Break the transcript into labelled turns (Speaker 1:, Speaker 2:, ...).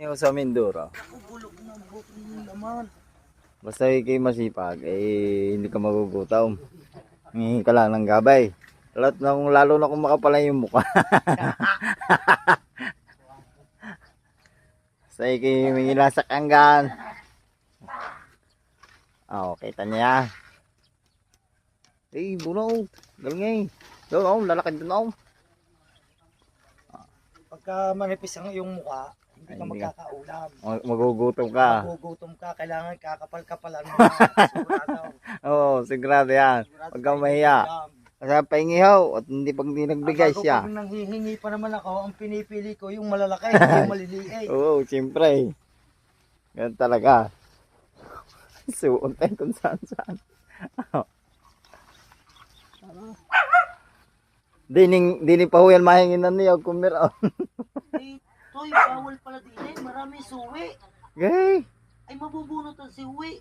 Speaker 1: Yung sa Mindoro,
Speaker 2: Bulok na buhok naman.
Speaker 1: basta ikay masipag, hindi ka magugutom. Hingi ka lang ng gabay. Lalo na kung makapalan yung mukha. Basta ikay mingilasak hanggan. Kita niya. Bunaw. Galingay. Doon, lalakad doon.
Speaker 2: Pagka manipis ang iyong mukha, hindi ka magkakaulam.
Speaker 1: Magugutom ka.
Speaker 2: Magugutom ka, kailangan kakapal-kapalan mo na. Sigurado.
Speaker 1: Sigurado yan. Huwag kang mahiya. Kasi pahingihaw at hindi pag hindi nagbigay siya.
Speaker 2: Pag nanghihingi pa naman ako, ang pinipili ko yung malalaki, yung maliliit.
Speaker 1: Siyempre. Ganun talaga. Suon tayo kung saan. Dining pa ho yan mahinginan niyo kung meron.
Speaker 2: Toy, bawal pala din eh. Maraming suwi.
Speaker 1: Gay.
Speaker 2: Ay, mabubunot ang siwi.